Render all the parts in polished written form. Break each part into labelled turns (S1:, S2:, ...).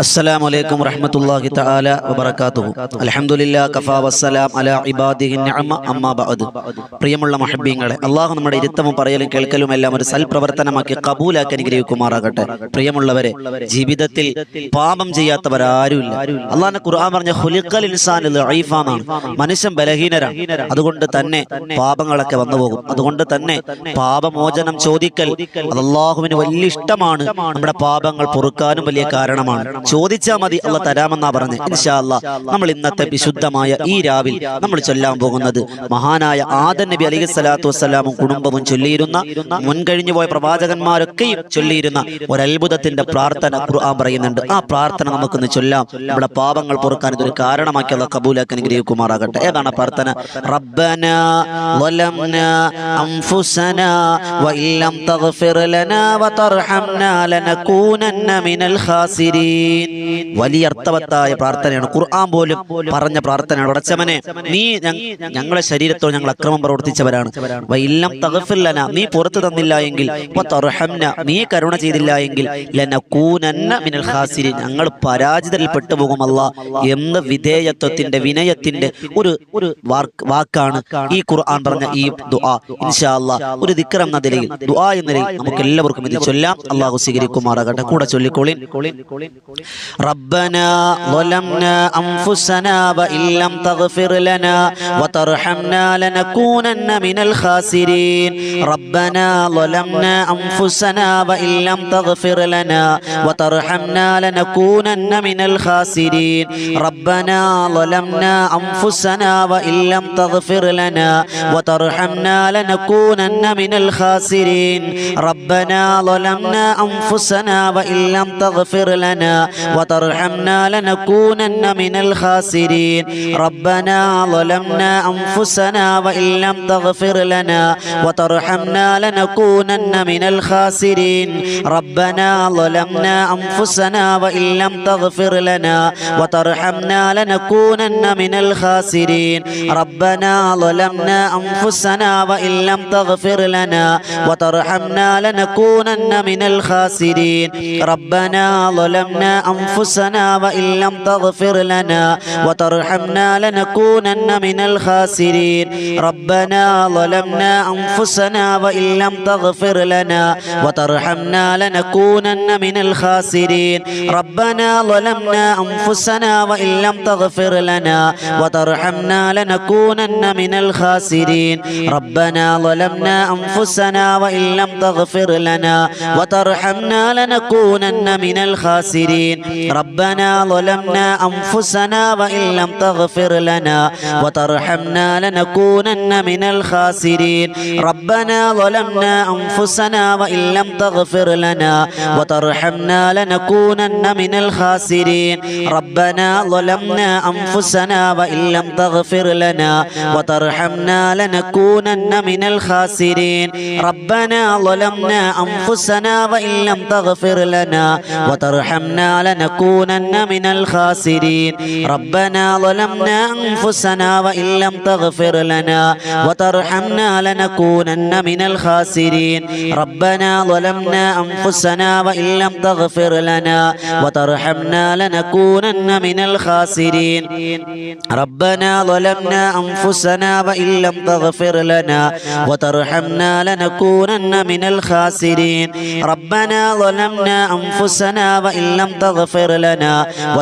S1: السلام عليكم ورحمة الله تعالى وبركاته. الحمد لله كفى والسلام على عباده النعمة أما بعد. പ്രിയമുള്ള മുഹബ്ബീങ്ങളെ, അല്ലാഹു നമ്മുടെ ഇരുത്തവും പറയലും കേൾക്കലും എല്ലാം ഒരു സൽപ്രവർത്തനമാക്കി കബൂലാക്കി അനുഗ്രഹിക്കുമാറാകട്ടെ. പ്രിയമുള്ളവരെ, ജീവിതത്തിൽ പാപം ചെയ്യാത്തവരാരുമില്ല. അല്ലാഹുവിന്റെ ഖുർആൻ പറഞ്ഞ ഖുലിഖൽ ഇൻസാനു ദഈഫ എന്നാണ്. മനുഷ്യൻ ബലഹീനരാണ്. അതുകൊണ്ട് തന്നെ പാപങ്ങളൊക്കെ വന്നു പോകും. അതുകൊണ്ട് തന്നെ പാപമോചനം ചോദിക്കൽ അത് അല്ലാഹുവിന് വലിയ ഇഷ്ടമാണ്. നമ്മുടെ പാപങ്ങൾ പൊറുക്കാനും വലിയ കാരണമാണ്. ചോദിച്ചാൽ മതി, അള്ളാഹ് തരാമെന്നാ പറഞ്ഞ്. ഇൻഷാ അല്ലാഹ് നമ്മൾ ഇന്നത്തെ വിശുദ്ധമായ ഈ രാവിൽ നമ്മൾ ചൊല്ലാൻ പോകുന്നത് മഹാനായ ആദം നബി അലൈഹി സ്വലാത്തു വസ്സലാമും കുടുംബവും ചൊല്ലിയിരുന്ന, മുൻകഴിഞ്ഞു പോയ പ്രവാചകന്മാരൊക്കെയും ചൊല്ലിയിരുന്ന ഒരത്ഭുതത്തിന്റെ പ്രാർത്ഥന ഖുർആൻ പറയുന്നുണ്ട്. ആ പ്രാർത്ഥന നമുക്കൊന്ന് ചൊല്ലാം. നമ്മുടെ പാപങ്ങൾ പൊറുക്കാൻ ഇതൊരു കാരണമാക്കി അള്ളാഹ് കബൂലാക്കി അനുഗ്രഹിക്കുമാറാകട്ടെ. ഏതാണ് പ്രാർത്ഥന? റബ്ബനാ വലംനാ അൻഫുസനാ വഇല്ലം തഗ്ഫിർ ലനാ വതർഹംനാ ലനകൂനന്ന മിനൽ ഖാസിരീൻ. വലിയ അർത്ഥവത്തായ പ്രാർത്ഥനയാണ്. ഖുർആൻ പോലും പറഞ്ഞ പ്രാർത്ഥനയാണ്. ഉടച്ചവനെ, നീ ഞങ്ങളെ ശരീരത്തോട് ഞങ്ങൾ അക്രമം പ്രവർത്തിച്ചവരാണ്. വഇല്ലം തഗ്ഫിർ ലനാ, നീ പുറത്തു തന്നില്ല എങ്കിൽ, വതർഹംനാ, നീ കരുണ ചെയ്തില്ല എങ്കിൽ, ലനകൂനന്ന മിനൽ ഖാസിരീൻ, ഞങ്ങൾ പരാജിതരിൽ പെട്ടുപോകും അല്ലാഹ് എന്ന വിധേയത്വത്തിന്റെ, വിനയത്തിന്റെ ഒരു വാക്കാണ് ഈ ഖുർആൻ പറഞ്ഞ ഈ ദുആ. ഇൻഷാ അല്ലാഹ് ഒരു ദിക്ർ എന്ന നിലയിൽ, ദുആ എന്ന നിലയിൽ നമുക്ക് എല്ലാവർക്കും ഇത് ചൊല്ലാം. അല്ലാഹു സ്വീകരിക്കുമാറാകട്ടെ. കൂടെ ചൊല്ലിക്കോളിൻ. റബ്ബനാ ളലംനാ അൻഫുസനാ വഇല്ലം തഗ്ഫിർ ലനാ വതർഹംനാ ലനകൂനന്ന മിനൽ ഖാസിരീൻ. റബ്ബനാ ളലംനാ അൻഫുസനാ വഇല്ലം തഗ്ഫിർ ലനാ വതർഹംനാ ലനകൂനന്ന മിനൽ ഖാസിരീൻ. റബ്ബനാ ളലംനാ അൻഫുസനാ വഇല്ലം തഗ്ഫിർ ലനാ വതർഹംനാ ലനകൂനന്ന മിനൽ ഖാസിരീൻ. റബ്ബനാ ളലംനാ അൻഫുസനാ വഇല്ലം തഗ്ഫിർ ലനാ വതർഹംനാ ലനകൂനന്ന മിനൽ ഖാസിരീൻ. റബ്ബനാ ളലംനാ അൻഫുസനാ വഇല്ലം തഗ്ഫിർ ലനാ വതർഹംനാ ലനകൂനന്ന മിനൽ ഖാസിരീൻ. റബ്ബനാ ളലംനാ അൻഫുസനാ വഇല്ലം തഗ്ഫിർ ലനാ വതർഹംനാ ലനകൂനന്ന മിനൽ ഖാസിരീൻ. റബ്ബനാ ളലംനാ അൻഫുസനാ വഇല്ലം തഗ്ഫിർ ലനാ വതർഹംനാ ലനകൂനന്ന മിനൽ ഖാസിരീൻ. റബ്ബനാ ളലംനാ അൻഫുസനാ വഇല്ലം തഗ്ഫിർ ലനാ വതർഹംനാ ലനകൂനന്ന മിനൽ ഖാസിരീൻ. റബ്ബനാ ളലംനാ അൻഫുസനാ വഇല്ലം തഗ്ഫിർ ലനാ വതർഹംനാ ലനകൂനന്ന മിനൽ ഖാസിരീൻ. റബ്ബനാ ളലംനാ അൻഫുസനാ വഇല്ലം തഗ്ഫിർ ലനാ വതർഹംനാ ലനകൂനന്ന മിനൽ ഖാസിരീൻ. റബ്ബനാ ളലംനാ അൻഫുസനാ വഇല്ലം തഗ്ഫിർ ലനാ വതർഹംനാ ലനകൂനന്ന മിനൽ ഖാസിരീൻ. റബ്ബനാ ളലംനാ അൻഫുസനാ വഇല്ലം തഗ്ഫിർ ലനാ വതർഹംനാ ലനകൂനന്ന മിനൽ ഖാസിരീൻ. റബ്ബനാ ളലംനാ അൻഫുസനാ വഇല്ലം തഗ്ഫിർ ലനാ വതർഹംനാ ലനകൂനന്ന മിനൽ ഖാസിരീൻ. റബ്ബനാ ളലംനാ അൻഫുസനാ വഇല്ലം തഗ്ഫിർ ലനാ വതർഹംനാ ലനകൂനന്ന മിനൽ ഖാസിരീൻ. റബ്ബനാ ളലംനാ അൻഫുസനാ വഇല്ലം തഗ്ഫിർ ലനാ വതർഹംനാ ലനകൂനന്ന മിനൽ ഖാസിരീൻ. റബ്ബനാ ളലംനാ അൻഫുസനാ വഇല്ലം തഗ്ഫിർ ലനാ വതർഹംനാ ലനകൂനന്ന മിനൽ ഖാസിരീൻ. റബ്ബനാ ളലംനാ അൻഫുസനാ വഇല്ലം തഗ്ഫിർ ലനാ വതർഹംനാ ലനകൂനന്ന മിനൽ ഖാസിരീൻ. റബ്ബനാ ളലംനാ അൻഫുസനാ വഇല്ലം തഗ്ഫിർ ലനാ വതർഹംനാ ലനകൂനന്ന മിനൽ ഖാസിരീൻ. റബ്ബനാ ളലംനാ അൻഫുസനാ വഇല്ലം തഗ്ഫിർ ലനാ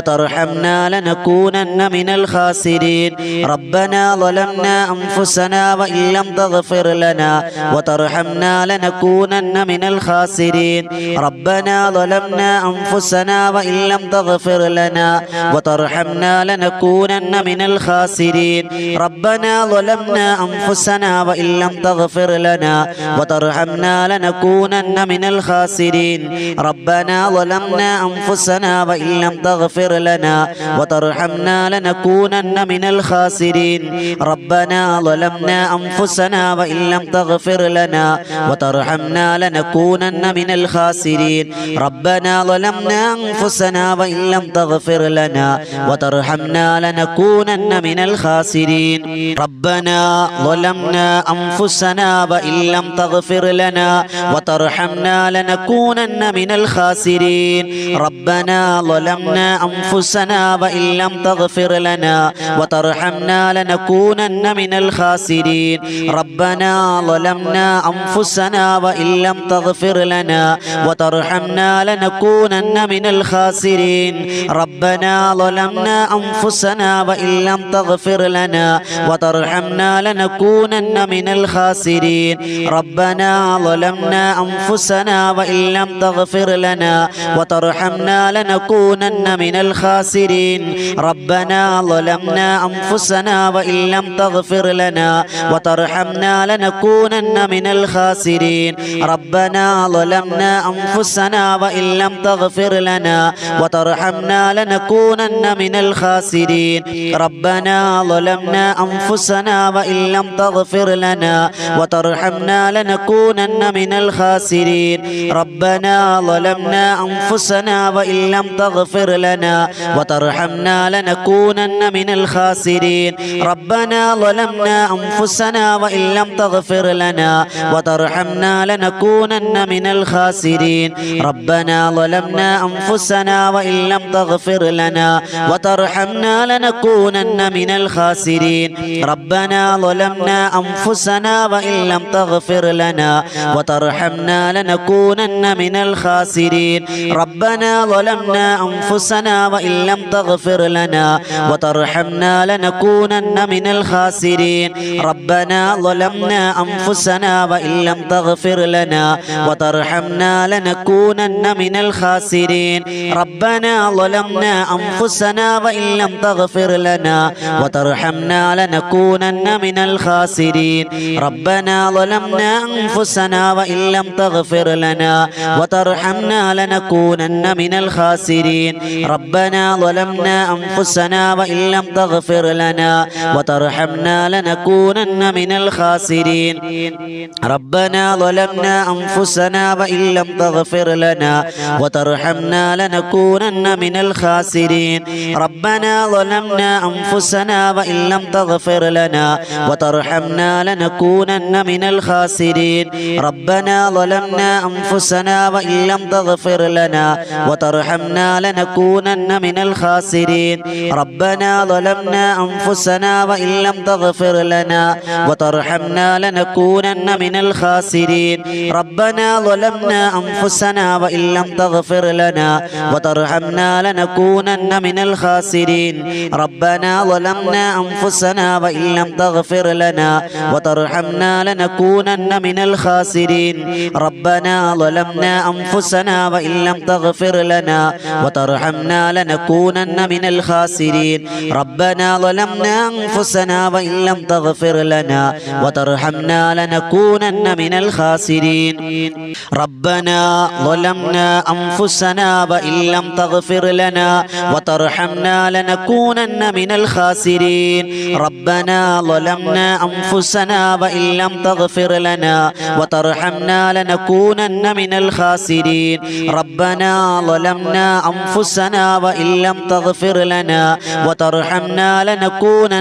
S1: വതർഹംനാ ലനകൂനന്ന മിനൽ ഖാസിരീൻ. റബ്ബനാ ളലംനാ അൻഫുസനാ വഇല്ലം തഗ്ഫിർ ലനാ വതർഹംനാ ലനകൂനന്ന മിനൽ ഖാസിരീൻ. റബ്ബനാ ളലംനാ അൻഫുസനാ വഇല്ലം തഗ്ഫിർ ലനാ വതർഹംനാ ലനകൂനന്ന മിനൽ ഖാസിരീൻ. റബ്ബനാ ളലംനാ അൻഫുസനാ വഇല്ലം തഗ്ഫിർ ലനാ വതർഹംനാ ലനകൂനന്ന മിനൽ ഖാസിരീൻ. റബ്ബനാ ളലംനാ അൻഫുസനാ വഇല്ലം തഗ്ഫിർ ലനാ വതർഹംനാ ലനകൂനന്ന മിനൽ ഖാസിരീൻ. റബ്ബനാ ളലംനാ അൻഫുസനാ വഇല്ലം തഗ്ഫിർ ലനാ വതർഹംനാ ലനകൂനന്ന മിനൽ ഖാസിരീൻ. റബ്ബനാ ളലംനാ അൻഫുസനാ വഇല്ലം തഗ്ഫിർ ലനാ വതർഹംനാ ലനകൂനന്ന മിനൽ ഖാസിരീൻ. റബ്ബനാ ളലംനാ അൻഫുസനാ വഇല്ലം തഗ്ഫിർ ലനാ വതർഹംനാ ലനകൂനന്ന മിനൽ ഖാസിരീൻ. റബ്ബനാ ربنا ظلمنا أنفسنا وإن لم تغفر لنا وترحمنا لنكونن من الخاسرين ربنا ظلمنا أنفسنا وإن لم تغفر لنا وترحمنا لنكونن من الخاسرين ربنا ظلمنا أنفسنا وإن لم تغفر لنا وترحمنا لنكونن من الخاسرين ربنا ظلمنا أنفسنا وإن لم تغفر لنا وترحمنا لنكونن من الخاسرين ربنا ظلمنا أنفسنا وإن لم تغفر لنا وترحمنا لنكونن من الخاسرين ربنا ظلمنا أنفسنا وإن لم تغفر لنا وترحمنا لنكونن من الخاسرين ربنا ظلمنا أنفسنا وإن لم تغفر لنا وترحمنا لنكونن من الخاسرين ربنا ظلمنا أنفسنا وإن لم تغفر لنا وترحمنا لنكونن من الخاسرين ربنا ظلمنا أنفسنا وإن لم تغفر لنا وترحمنا لنكونن من الخاسرين ربنا ظلمنا أنفسنا وإن لم تغفر لنا وترحمنا لنكونن من الخاسرين ربنا ظلمنا أنفسنا وإن لم تغفر لنا وترحمنا لنكونن من الخاسرين ربنا ظلمنا أنفسنا وإن لم تغفر لنا وترحمنا لنكونن من الخاسرين ربنا ظلمنا أنفسنا وإن لم تغفر لنا وترحمنا لنكونن من الخاسرين ربنا ظلمنا أنفسنا وإن لم تغفر لنا وترحمنا لنكونن من الخاسرين ربنا ظلمنا أنفسنا وإن لم تغفر لنا وترحمنا لنكونن من الخاسرين ربنا ظلمنا أنفسنا وإن لم تغفر لنا وترحمنا لنكونن من الخاسرين ربنا ظلمنا أنفسنا وإن لم تغفر لنا وترحمنا لنكونن من الخاسرين ربنا ظلمنا أنفسنا وإن لم تغفر لنا وترحمنا لنكونن من الخاسرين ربنا ظلمنا أنفسنا وإن لم تغفر لنا وترحمنا لنكونن من الخاسرين ربنا ظلمنا أنفسنا وإن لم تغفر لنا وترحمنا لنكونن من الخاسرين ربنا ظلمنا أنفسنا وإن لم تغفر لنا وترحمنا لنكونن من الخاسرين ربنا ظلمنا أنفسنا وإن لم تغفر لنا وترحمنا لنكونن من الخاسرين ربنا ظلمنا أنفسنا وإن لم تغفر لنا وترحمنا لنكونن من الخاسرين ربنا ظلمنا أنفسنا وإن لم تغفر لنا وترحمنا لنكونن من الخاسرين ربنا ظلمنا أنفسنا وإن لم تغفر لنا وترحمنا لنكونن من الخاسرين ربنا ظلمنا أنفسنا وإن لم تغفر لنا وترحمنا لنكونن من الخاسرين ربنا ظلمنا أنفسنا وإن لم تغفر لنا وترحمنا لنكونن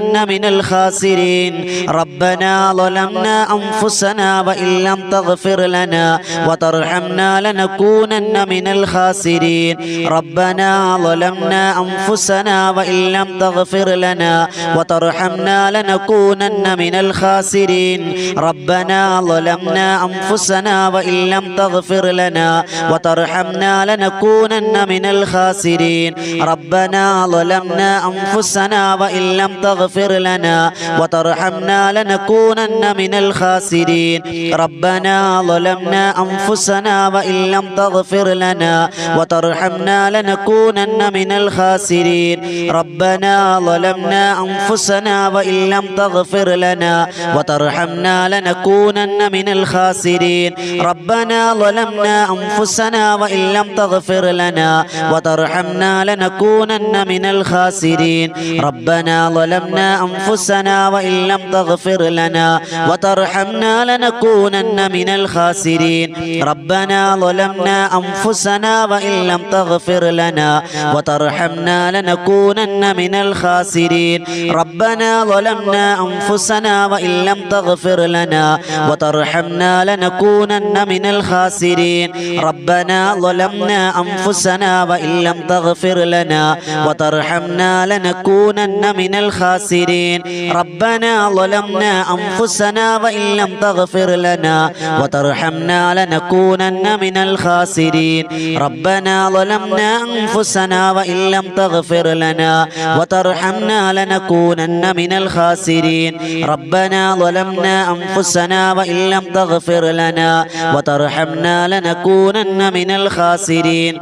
S1: من الخاسرين ربنا ظلمنا أنفسنا وإن لم تغفر لنا وترحمنا لنكونن من الخاسرين ربنا ظلمنا أنفسنا وإن لم تغفر لنا وترحمنا لنكونن من الخاسرين ربنا ظلمنا أنفسنا وإن لم تغفر لنا وترحمنا لنكونن من الخاسرين ربنا ظلمنا أنفسنا وإن لم تغفر لنا وترحمنا لنكونن من الخاسرين ربنا ظلمنا أنفسنا وإن لم تغفر لنا وترحمنا لنكونن من الخاسرين ربنا ظلمنا أنفسنا وإن لم تغفر لنا وترحمنا لنكونن من الخاسرين ربنا ظلمنا أنفسنا وإن لم تغفر لنا وترحمنا لنكونن من الخاسرين ربنا ظلمنا أنفسنا وإن لم تغفر لنا وترحمنا لنكونن من الخاسرين ربنا ظلمنا أنفسنا وإن لم تغفر لنا وترحمنا لنكونن من الخاسرين ربنا ظلمنا أنفسنا وإن لم تغفر لنا وترحمنا لنكونن من الخاسرين ربنا ظلمنا أنفسنا أنفسنا وإن لم تغفر لنا وترحمنا لنكونن من الخاسرين ربنا ظلمنا أنفسنا وإن لم تغفر لنا وترحمنا لنكونن من الخاسرين ربنا ظلمنا أنفسنا وإن لم تغفر لنا وترحمنا لنكونن من الخاسرين ربنا ظلمنا أنفسنا وإن لم تغفر لنا وترحمنا لنكونن من الخاسرين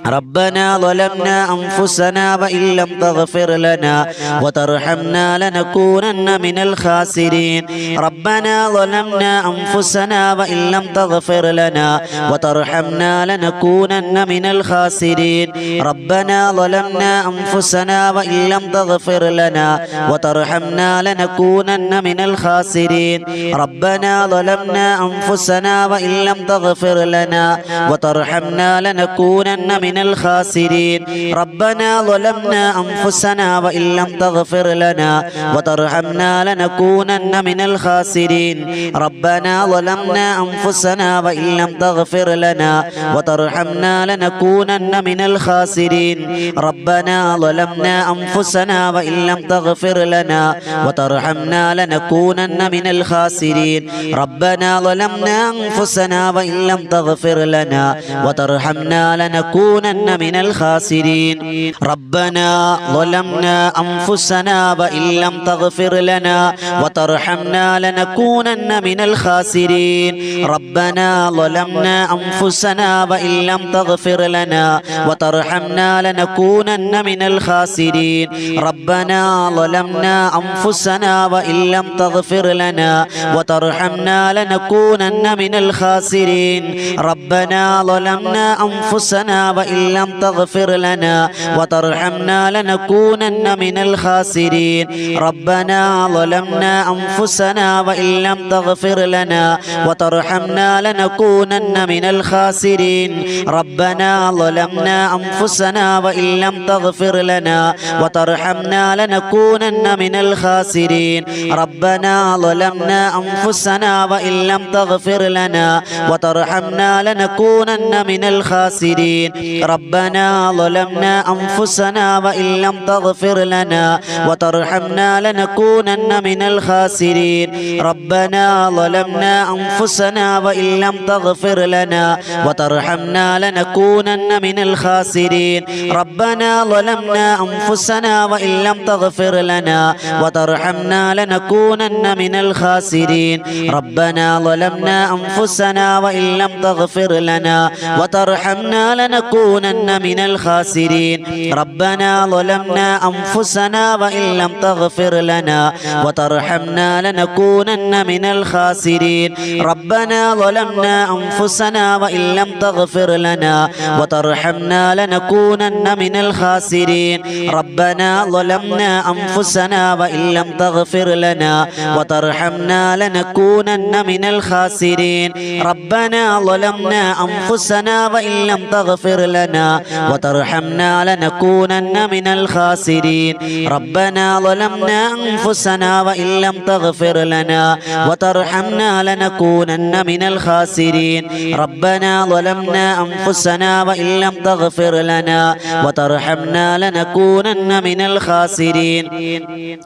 S1: ربنا ظلمنا أنفسنا وإن لم تغفر لنا وترحمنا لنكونن من الخاسرين ربنا ظلمنا أنفسنا وإن لم تغفر لنا وترحمنا لنكونن من الخاسرين ربنا ظلمنا أنفسنا وإن لم تغفر لنا وترحمنا لنكونن من الخاسرين ربنا ظلمنا أنفسنا وإن لم تغفر لنا وترحمنا لنكونن من الخاسرين ربنا ظلمنا أنفسنا وإن لم تغفر لنا وترحمنا لنكونن من الخاسرين ربنا ظلمنا أنفسنا وإن لم تغفر لنا وترحمنا لنكونن من الخاسرين ربنا ظلمنا أنفسنا وإن لم تغفر لنا وترحمنا لنكونن من الخاسرين ربنا ظلمنا أنفسنا وإن لم تغفر لنا وترحمنا لنكونن من الخاسرين ربنا ظلمنا أنفسنا وإن لم تغفر لنا وترحمنا لنكونن من الخاسرين ربنا ظلمنا أنفسنا وإن لم تغفر لنا وترحمنا لنكونن من الخاسرين ربنا ظلمنا أنفسنا وإن لم تغفر لنا وترحمنا لنكونن من الخاسرين ربنا ظلمنا أنفسنا وإن لم تغفر لنا وترحمنا لنكونن من الخاسرين ربنا ظلمنا أنفسنا وإن لم تغفر لنا وترحمنا لنكونن من الخاسرين ربنا ظلمنا أنفسنا وإن لم تغفر لنا وترحمنا لنكونن من الخاسرين ربنا ظلمنا أنفسنا وإن لم تغفر لنا وترحمنا لنكونن من الخاسرين ربنا ظلمنا أنفسنا وإن لم تغفر لنا وترحمنا لنكونن من الخاسرين ربنا ظلمنا أنفسنا وإن لم تغفر لنا وترحمنا لنكونن من الخاسرين ربنا ظلمنا أنفسنا وإن لم تغفر لنا وترحمنا لنكونن من الخاسرين ربنا ظلمنا أنفسنا وإن لم تغفر لنا وترحمنا لنكونن من الخاسرين ربنا ظلمنا أنفسنا وإن لم تغفر لنا وترحمنا لنكونن من الخاسرين ربنا ظلمنا أنفسنا وإن لم تغفر لنا وترحمنا لنكونن من الخاسرين ربنا ظلمنا أنفسنا وإن لم تغفر لنا وترحمنا لنكونن من الخاسرين ربنا ظلمنا أنفسنا وإن لم تغفر لنا وترحمنا لنكونن من الخاسرين ربنا ظلمنا أنفسنا وإن لم تغفر لنا وترحمنا لنكونن من الخاسرين ربنا ظلمنا أنفسنا وإن لم تغفر لنا وترحمنا لنكونن من الخاسرين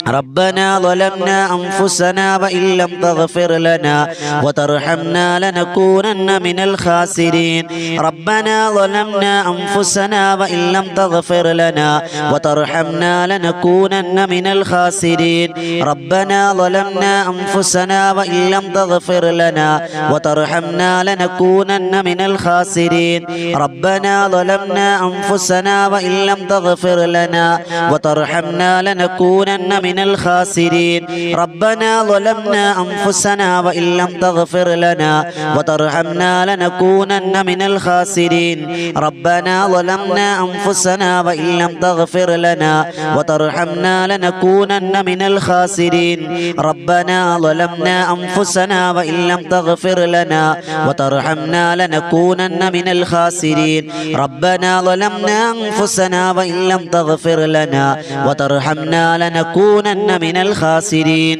S1: ربنا ظلمنا أنفسنا وإن لم تغفر لنا وترحمنا لنكونن من الخاسرين ربنا ظلمنا أنفسنا وإن لم تغفر لنا وترحمنا لنكونن من الخاسرين ربنا ظلمنا أنفسنا وإن لم تغفر لنا وترحمنا لنكونن من الخاسرين ربنا ظلمنا أنفسنا وإن لم تغفر لنا وترحمنا لنكونن من الخاسرين ربنا ظلمنا أنفسنا وإن لم تغفر لنا وترحمنا لنكونن من الخاسرين ربنا ظلمنا أنفسنا وإن لم تغفر لنا وترحمنا لنكونن من الخاسرين ربنا ظلمنا أنفسنا وإن لم تغفر لنا وترحمنا لنكونن من الخاسرين ربنا ظلمنا أنفسنا وإن لم تغفر لنا وترحمنا لنكونن من الخاسرين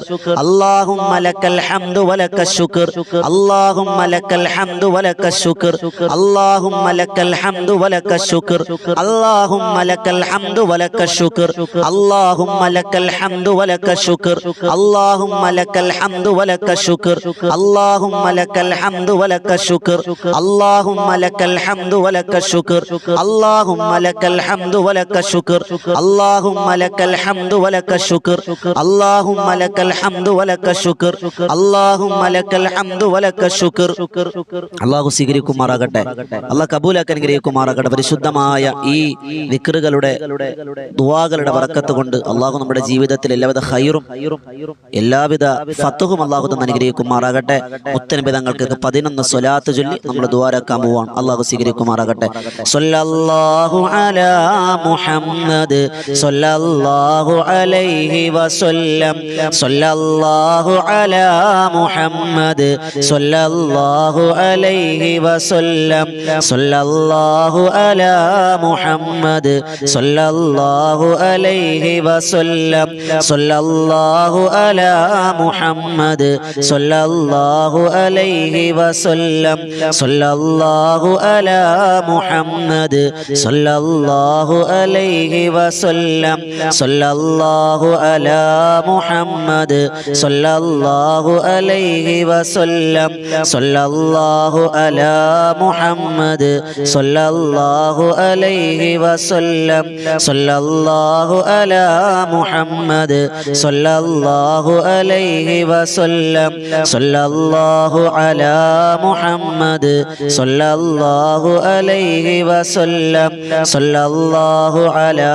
S1: اللهم لك الحمد ولك الشكر اللهم لك الحمد ولك الشكر اللهم لك الحمد ولك الشكر اللهم لك الحمد ولك الشكر اللهم لك الحمد ولك الشكر اللهم لك الحمد ولك الشكر اللهم لك الحمد ولك الشكر اللهم لك الحمد ولك الشكر اللهم لك الحمد ولك الشكر اللهم لك الحمد ولك الشكر اللهم لك الحمد ولك الشكر اللهم لك الحمد ولك الشكر അല്ലാഹു സ്വീകരിക്കുമാറാകട്ടെ. അല്ലാഹു കബൂലാക്കാൻ അനുഗ്രഹിക്കുമാറാകട്ടെ. പരിശുദ്ധമായ ഈ ദിക്റുകളുടെ ദുആകളുടെ ബറക്കത്ത് കൊണ്ട് അല്ലാഹു നമ്മുടെ ജീവിതത്തിൽ എല്ലാവിധ ഖൈറും എല്ലാവിധ ഫത്ഹും അല്ലാഹു തന്ന് അനുഗ്രഹിക്കുമാറാകട്ടെ. മുത്തനബി തങ്ങൾക്ക് 11 സ്വലാത്ത് ചൊല്ലി നമ്മൾ ദുആരക്കാൻ പോവാണ്. അല്ലാഹു സ്വീകരിക്കുമാറാകട്ടെ. സ്വല്ലല്ലാഹു അലാ മുഹമ്മദ് സ്വല്ലല്ലാഹു അലൈഹി വസല്ലം സ്വല്ലല്ലാഹു അലാ മുഹമ്മദ് സ്വല്ലല്ലാഹു അലൈഹി വസല്ലം സ്വല്ലല്ലാഹു അലാ മുഹമ്മദ് സ്വല്ലല്ലാഹു അലൈഹി വസല്ലം സ്വല്ലല്ലാഹു അലാ മുഹമ്മദ് സ്വല്ലല്ലാഹു അലൈഹി വസല്ലം സ്വല്ലല്ലാഹു അലാ മുഹമ്മദ് സ്വല്ലല്ലാഹു അലൈഹി വസല്ലം സ്വല്ലല്ലാഹു അലാ മുഹമ്മദ് സ്വല്ലല്ലാഹു അലൈഹി വസല്ലം സ്വല്ലല്ലാഹു അലാ മുഹമ്മദ് സ്വല്ലല്ലാഹു അലൈഹി വസല്ലം സ്വല്ലല്ലാഹു അലാ മുഹമ്മദ് സ്വല്ലല്ലാഹു അലൈഹി വസല്ലം സ്വല്ലല്ലാഹു അലാ മുഹമ്മദ് സ്വല്ലല്ലാഹു അലൈഹി വസല്ലം സ്വല്ലല്ലാഹു അലാ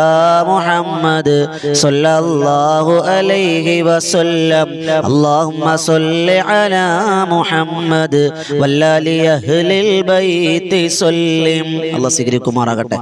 S1: മുഹമ്മദ് സ്വല്ലല്ലാഹു അലൈഹി വസല്ലം അല്ലാഹുമ്മ സ്വല്ലി അലാ മുഹമ്മദ് വല്ലാലി അഹ്ലിൽ ബൈത്തി സല്ലിം. അല്ലാഹു സ്വീകരിക്കുമാറാകട്ടെ.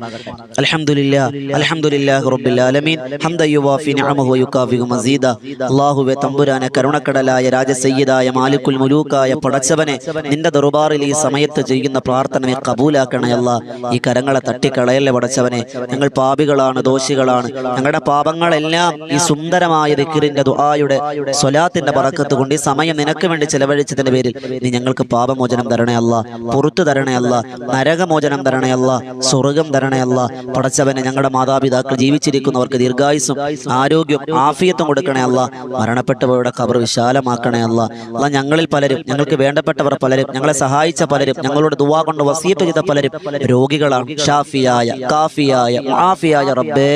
S1: അൽഹംദുലില്ലാഹി റബ്ബിൽ ആലമീൻ ഹംദൻ യുവാഫി നിഅമഹു വയുകാഫിഉ മസീദ. അല്ലാഹുവേ തമ്പുരാനെ, കരുണക്കടലായ രാജസയ്യിദായ മാലിക്കുൽ മുലൂക്കായ പടച്ചവനെ, നിന്റെ ദർബാറിൽ ഈ സമയത്ത് ചെയ്യുന്ന പ്രാർത്ഥനയെ കബൂലാക്കണേ അല്ലാ. ഈ കരങ്ങളെ തട്ടിക്കളയല്ലേ പടച്ചവനെ. ഞങ്ങൾ പാപികളാണ്, ദോഷികളാണ്. ഞങ്ങളുടെ പാപങ്ങളെല്ലാം ഈ സുന്ദരമായ ദിക്റിന്റെ ദുആയുടെ സ്വലാത്തിന്റെ ബറക്കത്ത് കൊണ്ട് ഈ സമയം നിനക്ക് വേണ്ടി ചെലവഴിച്ചതിന്റെ പേരിൽ നീ ഞങ്ങൾക്ക് പാപമോചനം തരണേ അല്ലാ, പുറത്തു തരണേ അല്ലാ, നരകമോചനം തരണേ അല്ലാ, സ്വർഗം തരണേ അല്ലാ. പടച്ചവനെ, ഞങ്ങളുടെ മാതാപിതാക്കൾ ജീവിച്ചിരിക്കുന്നവർക്ക് ദീർഘായുസ്സും ആരോഗ്യവും ആഫിയത്തും കൊടുക്കണേ അല്ലാ. മരണപ്പെട്ടവരുടെ ഖബർ വിശാലമാക്കണേ അല്ലാ. അല്ലാ, ഞങ്ങളിൽ പലരും, ഞങ്ങൾക്ക് വേണ്ടപ്പെട്ടവർ പലരും, ഞങ്ങളെ സഹായിച്ച പലരും, ഞങ്ങളോട് ദുആ കൊണ്ട് വസിയത്ത് ചെയ്ത പലരും രോഗികളാണ്. ഷാഫിയായ, കാഫിയായ, മുആഫിയായ റബ്ബേ,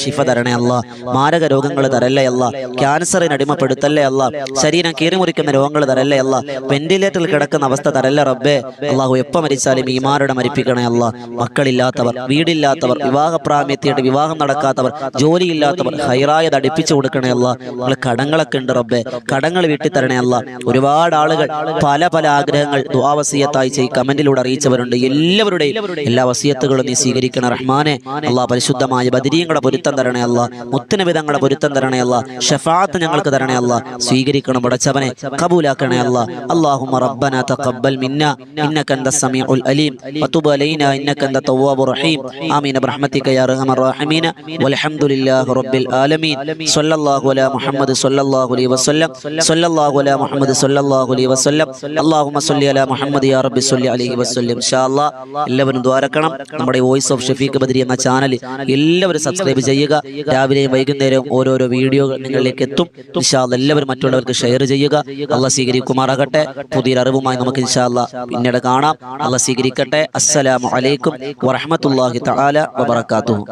S1: ശിഫ തരണേ അല്ലാ. മാരക രോഗങ്ങൾ തരല്ലേ അല്ലാ. ക്യാൻസറിന് അടിമപ്പെടുത്തല്ലേ അല്ലാ. ശരീരം കീറിമുറിക്കുന്ന രോഗങ്ങൾ തരല്ലേ അല്ലാ. വെന്റിലേറ്ററിൽ കിടക്കുന്ന അവസ്ഥ തരല്ലേ റബ്ബേ. അല്ലാഹു എപ്പോൾ മരിച്ചാലും ഈമാനോടെ മരിപ്പിക്കണേ അല്ലാ. മക്കളില്ലാത്തവർ, വീടില്ലാത്തവർ, വിവാഹപ്രായമെത്തിയിട്ട് വിവാഹം നടക്കാത്തവർ, ജോലിയില്ലാത്തവർ, ഹൈറായത് അടുപ്പിച്ചു കൊടുക്കണേ അല്ലാ. നിങ്ങൾ കടങ്ങളൊക്കെ ഉണ്ട് റബ്ബേ, കടങ്ങൾ വീട്ടി തരണേ അല്ലാ. ഒരുപാട് ആളുകൾ പല പല ആഗ്രഹങ്ങൾ ദുആ വസിയത്തായി ചെയ്ത് കമന്റിലൂടെ അറിയിച്ചവരുണ്ട്. എല്ലാവരുടെയും എല്ലാ വസിയത്തുകളും നീ സ്വീകരിക്കണ റഹ്മാനെ. അല്ലാ, പരിശുദ്ധമായ ബദരീങ്ങളുടെ പൊരുത്തം തരണേ അല്ലാ. മുത്തനബിതങ്ങളുടെ പൊരുത്തം തരണേ അല്ലാ. ഷഫാഅത്ത് ഞങ്ങൾക്ക് തരണേ അല്ലാ. സ്വീകരിക്കണം പടച്ചവനെ, കബൂലാക്കണേ അല്ലാ. അല്ലാഹുമ്മ റബ്ബന തഖബ്ബൽ മിന്നാ ഇന്നക അൻതസ് സമീഉൽ അലീം വതുബ് അലൈനാ ഇന്നക അൻത തവ്വാബുർ റഹീം. ആമീൻ ബിറഹ്മതിക യാ അർഹമർ റഹീമീൻ. വൽഹംദുലില്ലാഹി റബ്ബിൽ ആലമീൻ. സ്വല്ലല്ലാഹു അലാ മുഹമ്മദ് സ്വല്ലല്ലാഹു അലൈഹി വസല്ലം സ്വല്ലല്ലാഹു അലാ മുഹമ്മദ് സ്വല്ലല്ലാഹു അലൈഹി വസല്ലം. അല്ലാഹുമ്മ സ്വല്ലി അലാ മുഹമ്മദ് യാ റബ്ബി സ്വല്ലി അലൈഹി വസല്ലം. ഇൻഷാ അല്ലാഹ് എല്ലാവരും ദ്വാരക്കണം. നമ്മുടെ വോയിസ് ഓഫ് ഷഫീഖ് ബദരി എന്ന ചാനൽ എല്ലാവരും സബ്സ്ക്രൈബ് ചെയ്യുക. രാവിലെയും വൈകുന്നേരവും ഓരോരോ വീഡിയോകൾ നിങ്ങളിലേക്ക് എത്തും. ഇൻഷാ അല്ലാഹ് എല്ലാവരും മറ്റുള്ളവർക്ക് ഷെയർ ചെയ്യുക. അല്ലാഹ് സ്വീകരിക്കുമാറാകട്ടെ. പുതിയൊരു അറിവുമായി നമുക്ക് ഇൻഷാ അല്ലാഹ് പിന്നീട് കാണാം. അല്ലാഹ് സ്വീകരിക്കട്ടെ. അസ്സലാമു അലൈക്കും വറഹ്മത്തുള്ളാഹി തആല വബറകാതുഹു.